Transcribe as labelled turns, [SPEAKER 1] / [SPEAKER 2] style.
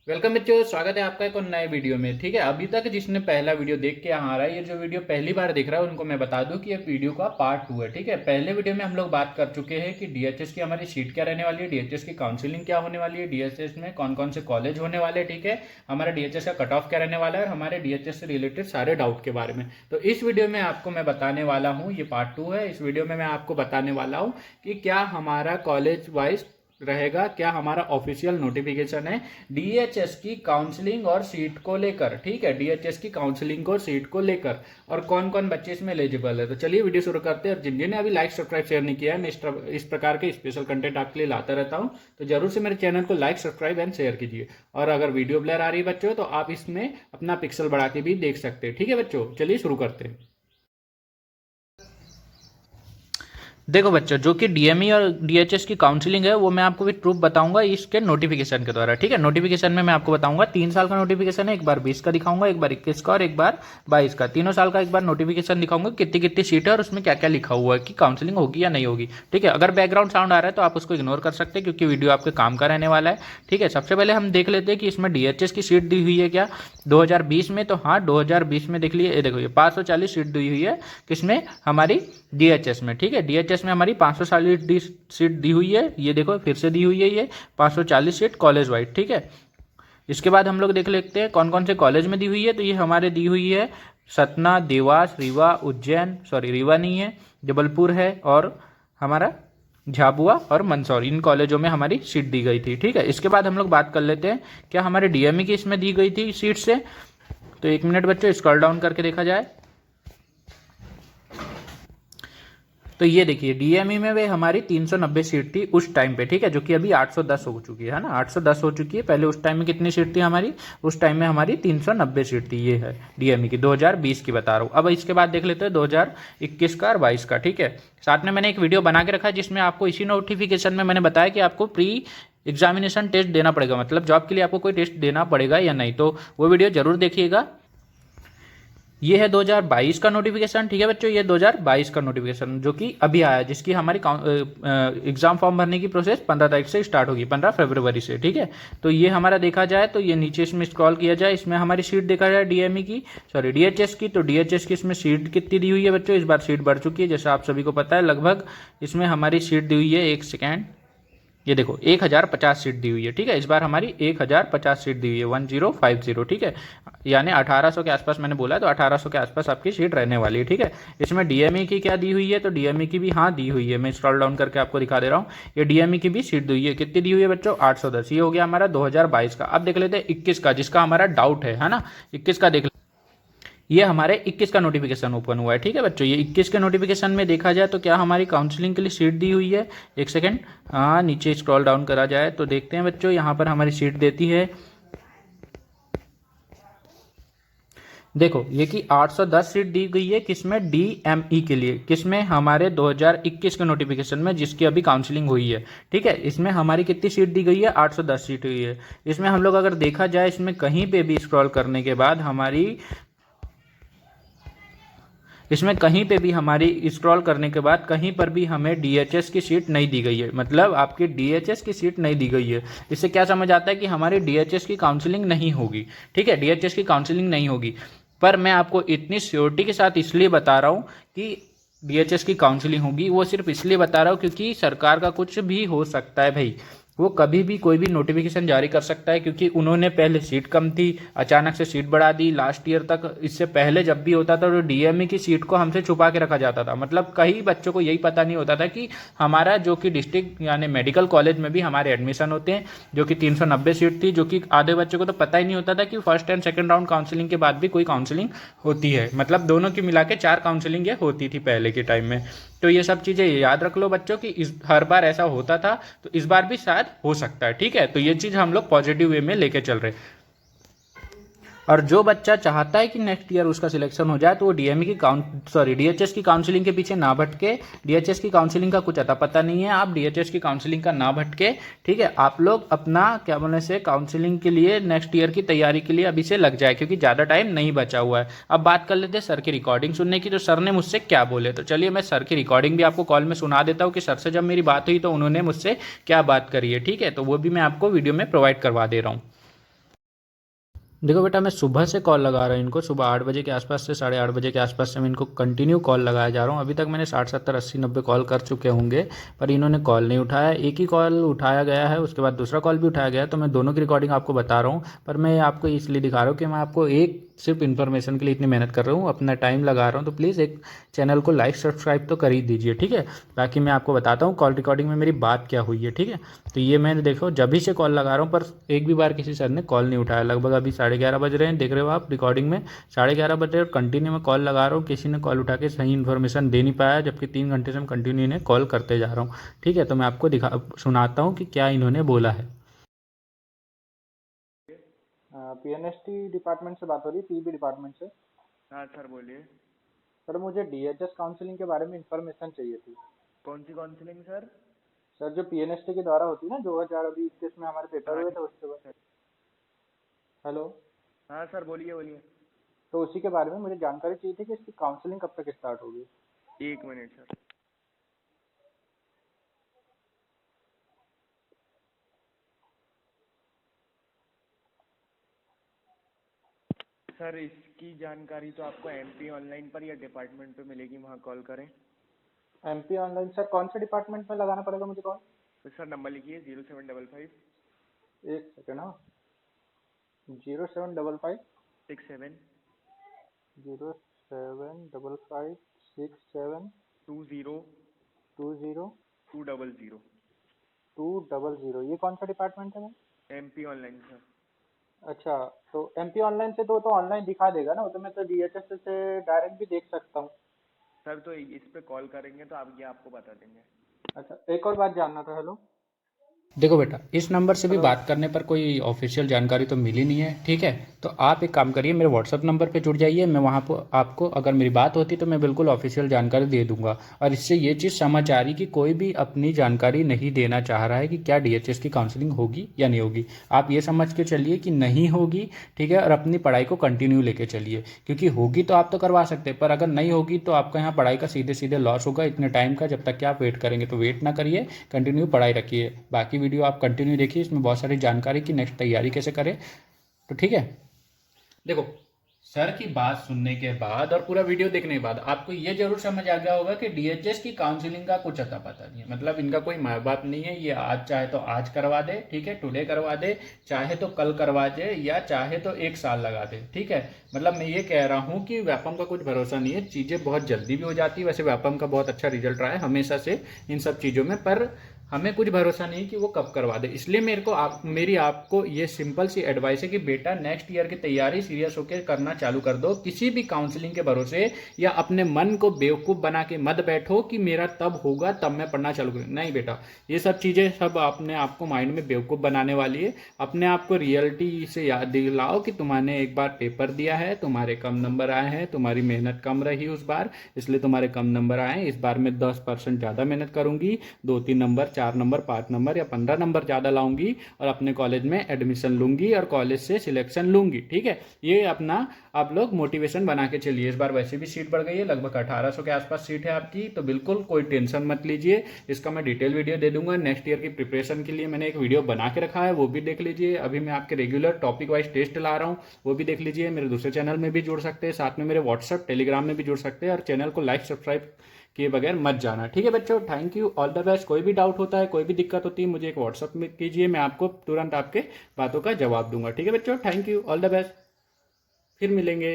[SPEAKER 1] Welcome बच्चों, स्वागत है आपका एक और नए वीडियो में। ठीक है, अभी तक जिसने पहला वीडियो देख के यहाँ आ रहा है, ये जो वीडियो पहली बार देख रहा है उनको मैं बता दूं कि ये वीडियो का पार्ट 2 है। ठीक है, पहले वीडियो में हम लोग बात कर चुके हैं कि डीएचएस की हमारी सीट क्या रहने वाली है, डीएचएस की काउंसलिंग क्या होने वाली है, डीएचएस में कौन कौन से कॉलेज होने वाले हैं, ठीक है, हमारा डीएचएस का कट ऑफ क्या रहने वाला है और हमारे डीएचएस से रिलेटेड सारे डाउट के बारे में। तो इस वीडियो में आपको मैं बताने वाला हूँ, ये पार्ट 2 है। इस वीडियो में मैं आपको बताने वाला हूँ कि क्या हमारा कॉलेज वाइज रहेगा, क्या हमारा ऑफिशियल नोटिफिकेशन है डीएचएस की काउंसलिंग और सीट को लेकर। ठीक है, डीएचएस की काउंसलिंग और सीट को लेकर और कौन कौन बच्चे इसमें एलिजिबल है। तो चलिए वीडियो शुरू करते हैं। और जिन्होंने अभी लाइक सब्सक्राइब शेयर नहीं किया है, मैं इस प्रकार के स्पेशल कंटेंट आपके लिए लाता रहता हूं, तो जरूर से मेरे चैनल को लाइक सब्सक्राइब एंड शेयर कीजिए। और अगर वीडियो ब्लर आ रही है बच्चों, तो आप इसमें अपना पिक्सल बढ़ा के भी देख सकते हैं। ठीक है बच्चों, चलिए शुरू करते हैं। देखो बच्चों, जो कि डीएमई और डीएचएस की काउंसलिंग है वो मैं आपको भी प्रूफ बताऊंगा इसके नोटिफिकेशन के द्वारा। ठीक है, नोटिफिकेशन में मैं आपको बताऊंगा 3 साल का नोटिफिकेशन है, एक बार 20 का दिखाऊंगा, एक बार 21 का और एक बार 22 का। तीनों साल का एक बार नोटिफिकेशन दिखाऊंगा, कितनी कितनी सीट है और उसमें क्या क्या लिखा हुआ है कि काउंसलिंग होगी या नहीं होगी। ठीक है, अगर बैकग्राउंड साउंड आ रहा है तो आप उसको इग्नोर कर सकते हैं क्योंकि वीडियो आपके काम का रहने वाला है। ठीक है, सबसे पहले हम देख लेते हैं कि इसमें डीएचएस की सीट दी हुई है क्या 2020 में। तो हाँ, 2020 में देख लिए, देखो ये 540 सीट दी हुई है किसमें, हमारी डीएचएस में। ठीक है, डीएचएस में हमारी 540 सीट दी हुई है, ये देखो फिर से दी हुई है ये 540 सीट कॉलेज वाइड। ठीक है, इसके बाद हम लोग देख लेते हैं कौन कौन से कॉलेज में दी हुई है। तो ये हमारे दी हुई है सतना, देवास, रीवा, उज्जैन, सॉरी रीवा नहीं है, जबलपुर है और हमारा झाबुआ और मंदसौर, इन कॉलेजों में हमारी सीट दी गई थी। ठीक है, इसके बाद हम लोग बात कर लेते हैं क्या हमारे डीएमई की इसमें दी गई थी सीट से। तो एक मिनट बच्चों, स्क्रॉल डाउन करके देखा जाए तो ये देखिए डीएमई में वे हमारी 390 सीट थी उस टाइम पे। ठीक है, जो कि अभी 810 हो चुकी है ना, 810 हो चुकी है। पहले उस टाइम में कितनी सीट थी हमारी, उस टाइम में हमारी 390 सीट थी। ये है डीएमई की 2020 की बता रहा हूँ। अब इसके बाद देख लेते हैं 2021 का और 22 का। ठीक है, साथ में मैंने एक वीडियो बना के रखा है जिसमें आपको इसी नोटिफिकेशन में मैंने बताया कि आपको प्री एग्जामिनेशन टेस्ट देना पड़ेगा, मतलब जॉब के लिए आपको कोई टेस्ट देना पड़ेगा या नहीं। तो वो वीडियो जरूर देखिएगा। ये है 2022 का नोटिफिकेशन। ठीक है बच्चों, ये 2022 का नोटिफिकेशन जो कि अभी आया, जिसकी हमारी एग्जाम फॉर्म भरने की प्रोसेस 15 तारीख से स्टार्ट होगी, 15 फरवरी से। ठीक है, तो ये हमारा देखा जाए तो ये नीचे इसमें स्क्रॉल किया जाए, इसमें हमारी सीट देखा जाए डीएमई की, सॉरी डीएचएस की। तो डीएचएस की इसमें सीट कितनी दी हुई है बच्चों, इस बार सीट बढ़ चुकी है जैसा आप सभी को पता है। लगभग इसमें हमारी सीट दी हुई है, एक सेकेंड, ये देखो 1050 सीट दी हुई है। ठीक है, इस बार हमारी 1050 सीट दी हुई है, 1050। ठीक है, यानी 1800 के आसपास मैंने बोला है, तो 1800 के आसपास आपकी सीट रहने वाली है। ठीक है, इसमें डीएमई की क्या दी हुई है, तो डीएमई की भी हाँ दी हुई है, मैं स्क्रॉल डाउन करके आपको दिखा दे रहा हूँ। ये डीएमई की भी सीट दी हुई है, कितनी दी हुई है बच्चों, 810। ये हो गया हमारा 2022 का। अब देख लेते हैं 21 का, जिसका हमारा डाउट है ना। 21 का देख, ये हमारे 21 का नोटिफिकेशन ओपन हुआ है। ठीक है बच्चों, ये 21 के नोटिफिकेशन में देखा जाए तो क्या हमारी काउंसलिंग के लिए सीट दी हुई है, एक सेकंड, हाँ नीचे स्क्रॉल डाउन करा जाए तो देखते हैं बच्चों, यहाँ पर हमारी सीट देती है, देखो ये कि 810 सीट दी गई है किसमें, डीएमई के लिए, किसमें, हमारे 2021 के नोटिफिकेशन में जिसकी अभी काउंसलिंग हुई है। ठीक है, इसमें हमारी कितनी सीट दी गई है, 810 सीट हुई है। इसमें हम लोग अगर देखा जाए, इसमें कहीं पे भी स्क्रॉल करने के बाद हमारी, इसमें कहीं पे भी हमारी स्क्रॉल करने के बाद कहीं पर भी हमें डीएचएस की सीट नहीं दी गई है, मतलब आपकी डीएचएस की सीट नहीं दी गई है। इससे क्या समझ आता है कि हमारी डीएचएस की काउंसलिंग नहीं होगी। ठीक है, डीएचएस की काउंसलिंग नहीं होगी, पर मैं आपको इतनी श्योरिटी के साथ इसलिए बता रहा हूँ कि डीएचएस की काउंसलिंग होगी। वो सिर्फ इसलिए बता रहा हूँ क्योंकि सरकार का कुछ भी हो सकता है भाई, वो कभी भी कोई भी नोटिफिकेशन जारी कर सकता है, क्योंकि उन्होंने पहले सीट कम थी, अचानक से सीट बढ़ा दी लास्ट ईयर तक। इससे पहले जब भी होता था तो डीएमई की सीट को हमसे छुपा के रखा जाता था, मतलब कई बच्चों को यही पता नहीं होता था कि हमारा जो कि डिस्ट्रिक्ट यानी मेडिकल कॉलेज में भी हमारे एडमिशन होते हैं, जो कि 390 सीट थी, जो कि आधे बच्चों को तो पता ही नहीं होता था कि first and second round counselling के बाद भी कोई काउंसलिंग होती है, मतलब दोनों की मिला के 4 काउंसलिंग ये होती थी पहले के टाइम में। तो ये सब चीज़ें याद रख लो बच्चों कि इस हर बार ऐसा होता था, तो इस बार भी शायद हो सकता है। ठीक है, तो ये चीज़ हम लोग पॉजिटिव वे में लेके चल रहे हैं। और जो बच्चा चाहता है कि नेक्स्ट ईयर उसका सिलेक्शन हो जाए तो वो डीएमई की डीएचएस की काउंसलिंग के पीछे ना भटके। डीएचएस की काउंसलिंग का कुछ अता पता नहीं है, आप डीएचएस की काउंसलिंग का ना भटके। ठीक है, आप लोग अपना क्या बोलने से काउंसलिंग के लिए नेक्स्ट ईयर की तैयारी के लिए अभी से लग जाए, क्योंकि ज़्यादा टाइम नहीं बचा हुआ है। अब बात कर लेते हैं सर की रिकॉर्डिंग सुनने की, तो सर ने मुझसे क्या बोले। तो चलिए मैं सर की रिकॉर्डिंग भी आपको कॉल में सुना देता हूँ कि सर से जब मेरी बात हुई तो उन्होंने मुझसे क्या बात करी है। ठीक है, तो वो भी मैं आपको वीडियो में प्रोवाइड करवा दे रहा हूँ। देखो बेटा, मैं सुबह से कॉल लगा रहा हूँ इनको, सुबह 8 बजे के आसपास से 8:30 बजे के आसपास से मैं इनको कंटिन्यू कॉल लगाया जा रहा हूँ। अभी तक मैंने 60 70 80 90 कॉल कर चुके होंगे, पर इन्होंने कॉल नहीं उठाया। एक ही कॉल उठाया गया है, उसके बाद दूसरा कॉल भी उठाया गया है। तो मैं दोनों की रिकॉर्डिंग आपको बता रहा हूँ, पर मैं आपको इसलिए दिखा रहा हूँ कि मैं आपको एक सिर्फ इन्फॉर्मेशन के लिए इतनी मेहनत कर रहा हूँ, अपना टाइम लगा रहा हूँ। तो प्लीज़ एक चैनल को लाइक सब्सक्राइब तो कर ही दीजिए, ठीक है। बाकी मैं आपको बताता हूँ कॉल रिकॉर्डिंग में मेरी बात क्या हुई है, ठीक है। तो ये मैंने देखो जब भी से कॉल लगा रहा हूँ, पर एक भी बार किसी सर ने कॉल नहीं उठाया। लगभग अभी 11:30 बज रहे हैं, देख रहे हो आप रिकॉर्डिंग में 11:30 बज रहे हैं और कंटिन्यू मैं कॉल लगा रहा हूँ, किसी ने कॉल उठा के सही इन्फॉर्मेशन दे नहीं पाया, जबकि 3 घंटे से मैं कंटिन्यू इन्हें कॉल करते जा रहा हूँ, ठीक है। तो मैं आपको सुनाता हूँ कि क्या इन्होंने बोला है।
[SPEAKER 2] पीएनएसटी डिपार्टमेंट से बात हो रही है, पीबी डिपार्टमेंट से।
[SPEAKER 3] हाँ सर बोलिए।
[SPEAKER 2] सर मुझे डीएचएस काउंसलिंग के बारे में इंफॉर्मेशन चाहिए थी।
[SPEAKER 3] कौन सी काउंसलिंग सर?
[SPEAKER 2] सर जो पीएनएसटी के द्वारा होती है ना, 2021 में हमारे पेपर
[SPEAKER 3] हाँ
[SPEAKER 2] हुए
[SPEAKER 3] जी
[SPEAKER 2] थे उसके बाद।
[SPEAKER 3] सर।
[SPEAKER 2] हेलो।
[SPEAKER 3] हाँ सर बोलिए बोलिए।
[SPEAKER 2] तो उसी के बारे में मुझे जानकारी चाहिए थी कि इसकी काउंसलिंग कब तक स्टार्ट होगी।
[SPEAKER 3] 1 मिनट सर। सर इसकी जानकारी तो आपको एमपी ऑनलाइन पर या डिपार्टमेंट पे मिलेगी, वहाँ कॉल करें।
[SPEAKER 2] एमपी ऑनलाइन सर कौन से डिपार्टमेंट में लगाना पड़ेगा मुझे कॉल?
[SPEAKER 3] तो सर नंबर लिखिए 0755
[SPEAKER 2] एक सेकेंड। हाँ, 0755
[SPEAKER 3] 67
[SPEAKER 2] 0755
[SPEAKER 3] 20
[SPEAKER 2] 67
[SPEAKER 3] 200।
[SPEAKER 2] 200। ये कौन सा डिपार्टमेंट है मैम?
[SPEAKER 3] MP online sir.
[SPEAKER 2] अच्छा, तो एमपी ऑनलाइन से तो ऑनलाइन दिखा देगा ना, वो तो मैं तो डीएचएस से डायरेक्ट भी देख सकता हूँ।
[SPEAKER 3] सर तो इस पे कॉल करेंगे तो आप ये आपको बता देंगे।
[SPEAKER 2] अच्छा, एक और बात जानना था। हेलो।
[SPEAKER 1] देखो बेटा, इस नंबर से भी
[SPEAKER 2] हेलो।
[SPEAKER 1] बात करने पर कोई ऑफिशियल जानकारी तो मिली नहीं है, ठीक है। तो आप एक काम करिए, मेरे व्हाट्सअप नंबर पे जुड़ जाइए। मैं वहाँ पर आपको अगर मेरी बात होती तो मैं बिल्कुल ऑफिशियल जानकारी दे दूंगा। और इससे ये चीज़ समझ आ रही कि कोई भी अपनी जानकारी नहीं देना चाह रहा है कि क्या डीएचएस की काउंसलिंग होगी या नहीं होगी। आप ये समझ के चलिए कि नहीं होगी, ठीक है। और अपनी पढ़ाई को कंटिन्यू लेके चलिए, क्योंकि होगी तो आप तो करवा सकते हैं, पर अगर नहीं होगी तो आपका यहाँ पढ़ाई का सीधे सीधे लॉस होगा इतने टाइम का। जब तक कि आप वेट करेंगे, तो वेट ना करिए, कंटिन्यू पढ़ाई रखिए। बाकी वीडियो आप कंटिन्यू देखिए, इसमें बहुत सारी जानकारी की नेक्स्ट तैयारी कैसे करें, तो ठीक है। देखो, सर की बात सुनने के बाद और पूरा वीडियो देखने के बाद आपको ये जरूर समझ आ गया होगा कि डीएचएस की काउंसलिंग का कुछ अता पता नहीं है। मतलब इनका कोई माँ बाप नहीं है, ये आज चाहे तो आज करवा दे, ठीक है, टुडे करवा दे, चाहे तो कल करवा दे, या चाहे तो 1 साल लगा दे, ठीक है। मतलब मैं ये कह रहा हूँ कि व्यापम का कुछ भरोसा नहीं है, चीज़ें बहुत जल्दी भी हो जाती है। वैसे व्यापम का बहुत अच्छा रिजल्ट रहा है हमेशा से इन सब चीज़ों में, पर हमें कुछ भरोसा नहीं कि वो कब करवा दे। इसलिए मेरी आपको ये सिंपल सी एडवाइस है कि बेटा नेक्स्ट ईयर की तैयारी सीरियस होकर करना चालू कर दो। किसी भी काउंसलिंग के भरोसे या अपने मन को बेवकूफ़ बना के मत बैठो कि मेरा तब होगा तब मैं पढ़ना चालू करूँ। नहीं बेटा, ये सब चीज़ें सब अपने आप को माइंड में बेवकूफ़ बनाने वाली है। अपने आप को रियलिटी से याद दिलाओ कि तुम्हारे एक बार पेपर दिया है, तुम्हारे कम नंबर आए हैं, तुम्हारी मेहनत कम रही उस बार, इसलिए तुम्हारे कम नंबर आए। इस बार मैं 10% ज़्यादा मेहनत करूंगी, 2 3 नंबर 4 नंबर 5 नंबर या 15 नंबर ज़्यादा लाऊंगी और अपने कॉलेज में एडमिशन लूंगी और कॉलेज से सिलेक्शन लूंगी, ठीक है। ये अपना आप लोग मोटिवेशन बना के चलिए। इस बार वैसे भी सीट बढ़ गई है, लगभग 1800 के आसपास सीट है आपकी, तो बिल्कुल कोई टेंशन मत लीजिए। इसका मैं डिटेल वीडियो दे दूंगा। नेक्स्ट ईयर की प्रिपरेशन के लिए मैंने एक वीडियो बना के रखा है, वो भी देख लीजिए। अभी मैं आपके रेगुलर टॉपिक वाइज टेस्ट ला रहा हूँ, वो भी देख लीजिए। मेरे दूसरे चैनल में भी जुड़ सकते हैं, साथ में मेरे व्हाट्सअप टेलीग्राम में भी जुड़ सकते हैं, और चैनल को लाइक सब्सक्राइब किए बगैर मत जाना, ठीक है बच्चों। Thank you, all the best. कोई भी डाउट होता है, कोई भी दिक्कत होती है, मुझे एक व्हाट्सअप में कीजिए, मैं आपको तुरंत आपके बातों का जवाब दूंगा, ठीक है बच्चों। Thank you, all the best, फिर मिलेंगे।